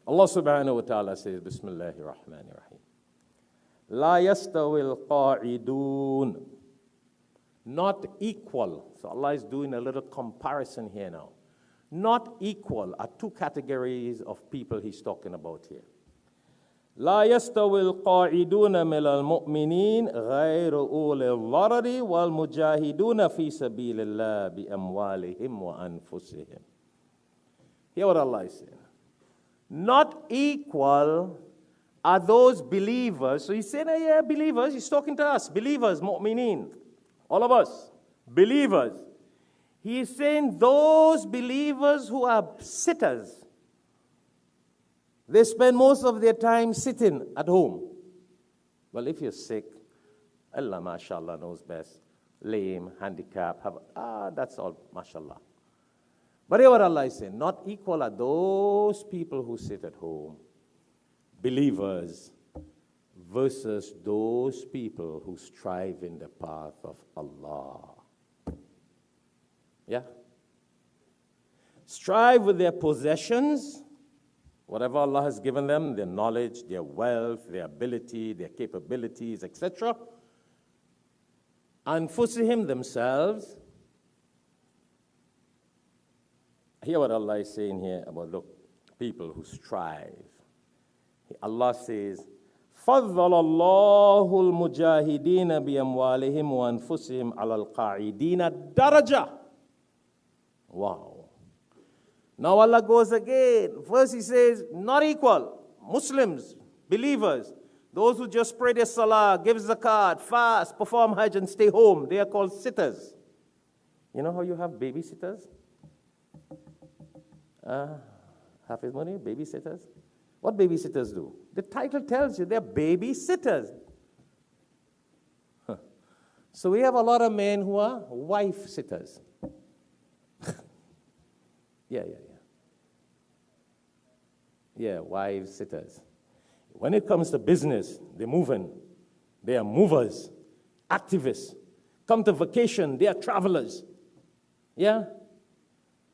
Allah subhanahu wa ta'ala says, Bismillahir Rahmanir Rahim. La yastawil qa'idun. Not equal. So Allah is doing a little comparison here now. Not equal are two categories of people he's talking about here. لا يستوي القاعدون من المؤمنين غير أولي الضرر والمجاهدون في سبيل الله بأموالهم وأنفسهم. Hear what Allah is saying. Not equal are those believers. So he's saying, yeah, believers. He's talking to us, believers, mu'mineen. All of us, believers. He's saying those believers who are sitters. They spend most of their time sitting at home. Well, if you're sick, Allah, mashallah, knows best. Lame, handicapped, that's all, mashallah. But hear what Allah is saying. Not equal are those people who sit at home, believers, versus those people who strive in the path of Allah. Yeah? Strive with their possessions, whatever Allah has given them, their knowledge, their wealth, their ability, their capabilities, etc. Anfusihim, themselves. Hear what Allah is saying here about, look, people who strive. Allah says, فَضَّلَ اللَّهُ الْمُجَاهِدِينَ بِأَمْوَالِهِمْ وَأَنفُسِهِمْ عَلَى الْقَاعِدِينَ دَرَجَةً. Wow. Now Allah goes again. First he says, not equal. Muslims, believers, those who just pray their salah, give zakat, fast, perform hajj and stay home, they are called sitters. You know how you have babysitters? Hafiz Muni, babysitters? What babysitters do? The title tells you they're babysitters. So we have a lot of men who are wife sitters. Yeah, wives sitters. When it comes to business, they're moving. They are movers, activists. Come to vacation, they are travelers. Yeah?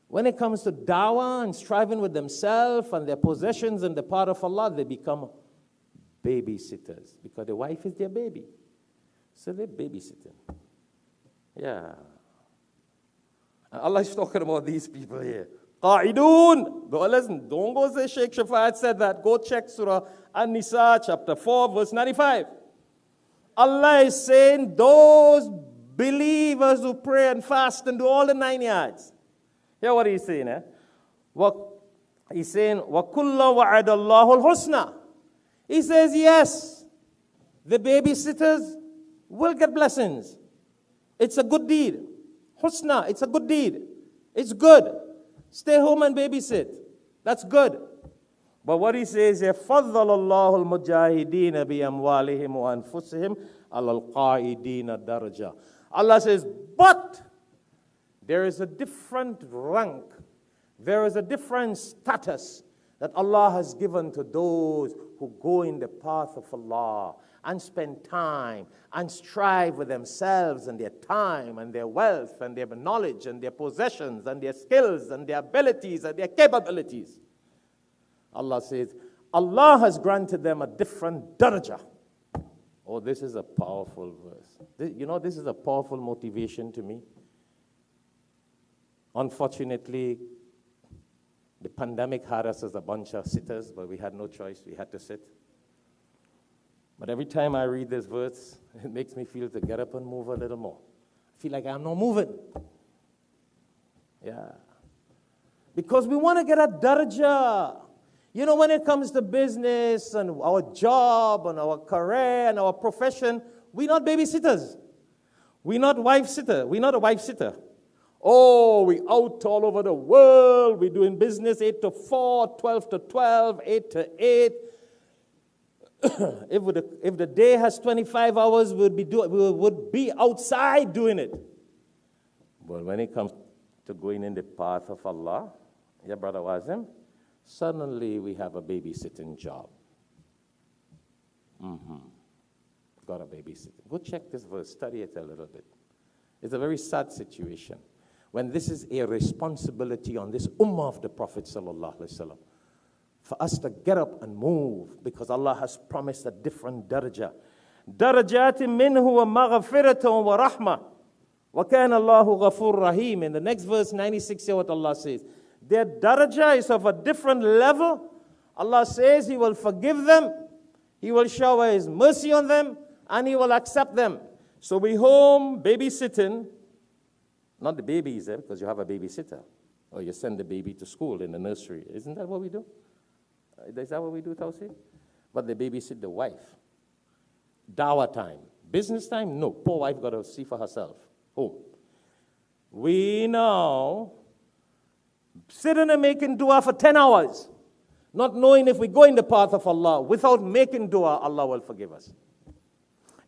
When it comes to dawah and striving with themselves and their possessions and the path of Allah, they become babysitters because the wife is their baby. So they're babysitting. Yeah. And Allah is talking about these people here. Qa'idun. Go listen. Don't go say Shaikh Shafayat said that. Go check Surah An-Nisa, chapter 4, verse 95. Allah is saying those believers who pray and fast and do all the 9 yards. Hear what he's saying, eh? He's saying, وَكُلَّ وَعَدَ اللَّهُ الْحُسْنَى. He says, yes, the babysitters will get blessings. It's a good deed. Husna, it's a good deed. It's good. Stay home and babysit. That's good. But what he says here, فَضَّلَ اللَّهُ الْمُجَاهِدِينَ بِأَمْوَالِهِمْ وَأَنفُسِهِمْ عَلَى الْقَائِدِينَ دَرَجَةً. Allah says, but there is a different rank, there is a different status that Allah has given to those who go in the path of Allah and spend time and strive with themselves and their time and their wealth and their knowledge and their possessions and their skills and their abilities and their capabilities. Allah says, Allah has granted them a different darajah. Oh, this is a powerful verse. This is a powerful motivation to me. Unfortunately, the pandemic had us as a bunch of sitters, but we had no choice. We had to sit. But every time I read this verse, it makes me feel to get up and move a little more. I feel like I'm not moving. Yeah. Because we want to get a darajah. When it comes to business and our job and our career and our profession, we're not babysitters. We're not wife sitter. We're not a wife sitter. Oh, we out all over the world. We're doing business 8 to 4, 12 to 12, 8 to 8. If the day has 25 hours, we would be outside doing it. But when it comes to going in the path of Allah, yeah, Brother Wazim, suddenly we have a babysitting job. Got a babysitting. Go check this verse, study it a little bit. It's a very sad situation when this is a responsibility on this ummah of the Prophet sallallahu alaihi wasallam. for us to get up and move, because Allah has promised a different daraja. Darajat minhu wa maghfiratun wa rahmah. Wa kana Allahu ghafur rahim. In the next verse, 96, hear what Allah says. Their daraja is of a different level. Allah says He will forgive them, He will shower His mercy on them, and He will accept them. So we home babysitting, not the babies, because you have a babysitter, or you send the baby to school in the nursery. Isn't that what we do? Is that what we do, Tawsi? But they babysit the wife. Dawah time. Business time? No. Poor wife got to see for herself. Home. We now sitting and making dua for 10 hours, not knowing if we go in the path of Allah. Without making dua, Allah will forgive us.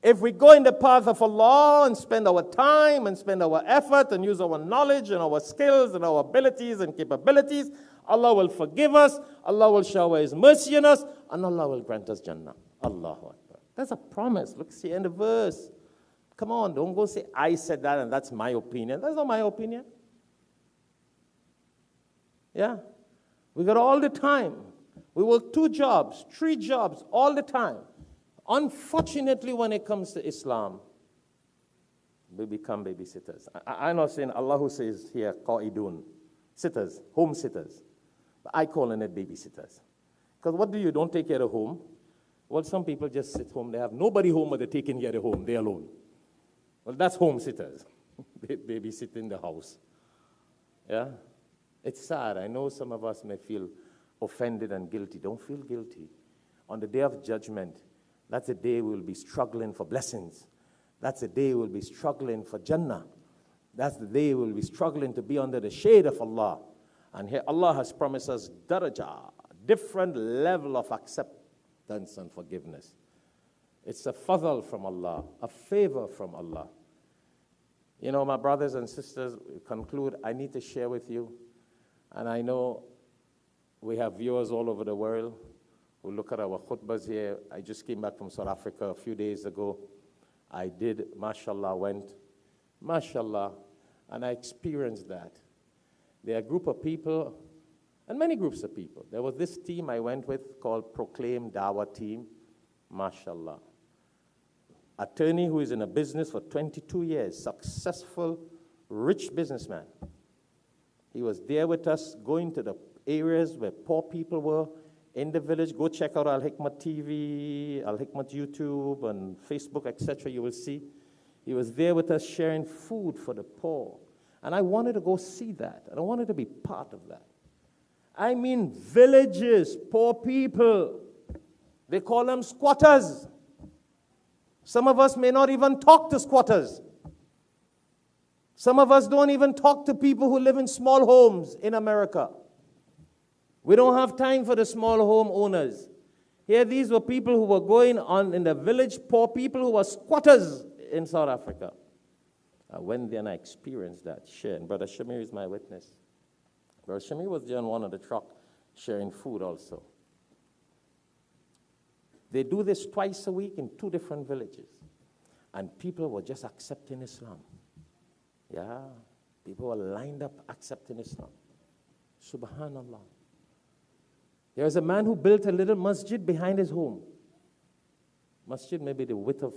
If we go in the path of Allah and spend our time and spend our effort and use our knowledge and our skills and our abilities and capabilities, Allah will forgive us, Allah will shower His mercy on us, and Allah will grant us Jannah. Allahu Akbar. That's a promise. Look, see in the verse. Come on, don't go say, I said that and that's my opinion. That's not my opinion. Yeah. We got all the time. We work 2 jobs, 3 jobs, all the time. Unfortunately, when it comes to Islam, we become babysitters. I'm not saying Allah who says here, qa'idun, sitters, home sitters. But I calling it babysitters. Because what do? Don't take care of home. Well, some people just sit home. They have nobody home, but they're taking care of home. They're alone. Well, that's home sitters. They babysit in the house. Yeah? It's sad. I know some of us may feel offended and guilty. Don't feel guilty. On the day of judgment, that's the day we'll be struggling for blessings. That's the day we'll be struggling for Jannah. That's the day we'll be struggling to be under the shade of Allah. And here Allah has promised us daraja, different level of acceptance and forgiveness. It's a fadl from Allah, a favor from Allah. You know, my brothers and sisters, conclude, I need to share with you, and I know we have viewers all over the world who look at our khutbahs here. I just came back from South Africa a few days ago. I did, mashallah, went, mashallah, and I experienced that. There are a group of people, and many groups of people. There was this team I went with called Proclaim Dawah Team, mashallah. Attorney who is in a business for 22 years, successful, rich businessman. He was there with us, going to the areas where poor people were, in the village. Go check out alhikmattv, Alhikmat YouTube, and Facebook, etc. You will see. He was there with us sharing food for the poor. And I wanted to go see that. And I wanted to be part of that. I mean villages, poor people. They call them squatters. Some of us may not even talk to squatters. Some of us don't even talk to people who live in small homes in America. We don't have time for the small home owners. Here, these were people who were going on in the village, poor people who were squatters in South Africa. I went there and I experienced that. And Brother Shamir is my witness. Brother Shamir was there on one of the truck sharing food also. They do this twice a week in 2 different villages. And people were just accepting Islam. Yeah, people were lined up accepting Islam. Subhanallah. There was a man who built a little masjid behind his home. Masjid maybe the width of,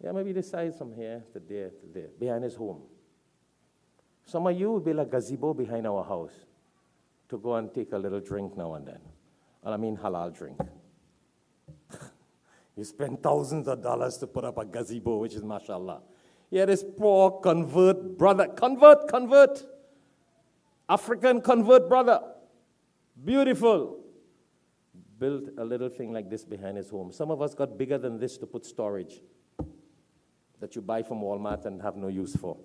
maybe the size from here to there, behind his home. Some of you will build a gazebo behind our house to go and take a little drink now and then. And I mean halal drink. You spend thousands of dollars to put up a gazebo, which is mashallah. Here this poor convert brother, convert, African convert brother, beautiful, built a little thing like this behind his home. Some of us got bigger than this to put storage that you buy from Walmart and have no use for.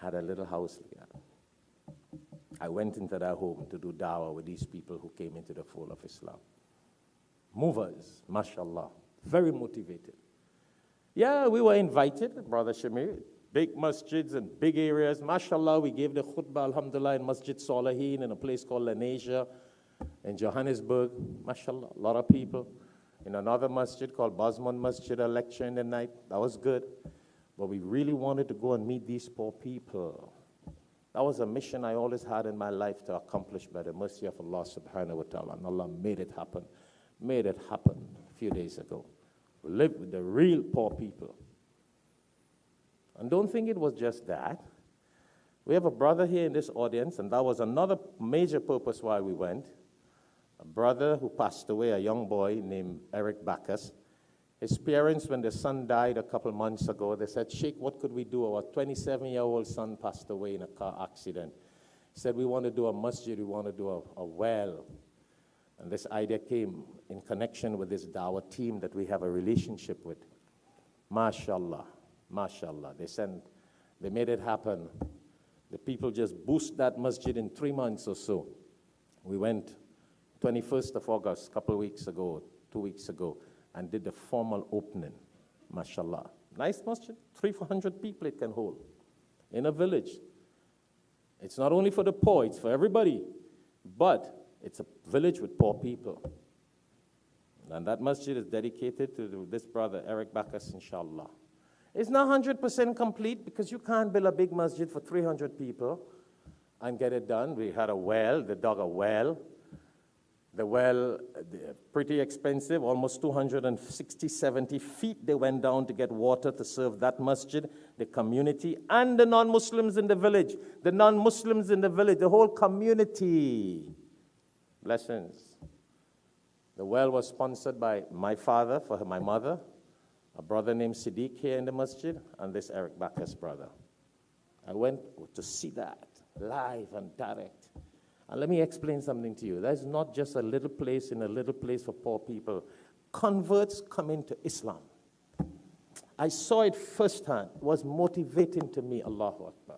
Had a little house like that. I went into their home to do dawah with these people who came into the fold of Islam. Movers, mashallah, very motivated. Yeah, we were invited, Brother Shamir, big masjids and big areas. Mashallah, we gave the khutbah, alhamdulillah, in Masjid Salahin in a place called Lenasia in Johannesburg. Mashallah, a lot of people. In another masjid called Basmond Masjid, a lecture in the night. That was good. But we really wanted to go and meet these poor people. That was a mission I always had in my life to accomplish by the mercy of Allah subhanahu wa ta'ala. And Allah made it happen. Made it happen a few days ago. We lived with the real poor people. And don't think it was just that. We have a brother here in this audience, and that was another major purpose why we went. A brother who passed away, a young boy named Eric Bacchus. His parents, when their son died a couple months ago, they said, Sheikh, what could we do? Our 27-year-old son passed away in a car accident. He said, we want to do a masjid, we want to do a well. And this idea came in connection with this dawah team that we have a relationship with. MashaAllah, MashaAllah. They made it happen. The people just boost that masjid in 3 months or so. We went 21st of August, a couple of weeks ago, 2 weeks ago, and did the formal opening, mashallah. Nice masjid, 300-400 people it can hold in a village. It's not only for the poor, it's for everybody, but it's a village with poor people. And that masjid is dedicated to this brother, Eric Bacchus, inshallah. It's not 100% complete because you can't build a big masjid for 300 people and get it done. We had a well, they dug a well. The well, pretty expensive, almost 260, 70 feet they went down to get water to serve that masjid, the community, and the non-Muslims in the village. The non-Muslims in the village, the whole community. Blessings. The well was sponsored by my father for my mother, a brother named Siddiq here in the masjid, and this Eric Bacchus brother. I went to see that live and direct. And let me explain something to you. That's not just a little place in a little place for poor people. Converts come into Islam. I saw it firsthand. It was motivating to me, Allahu Akbar.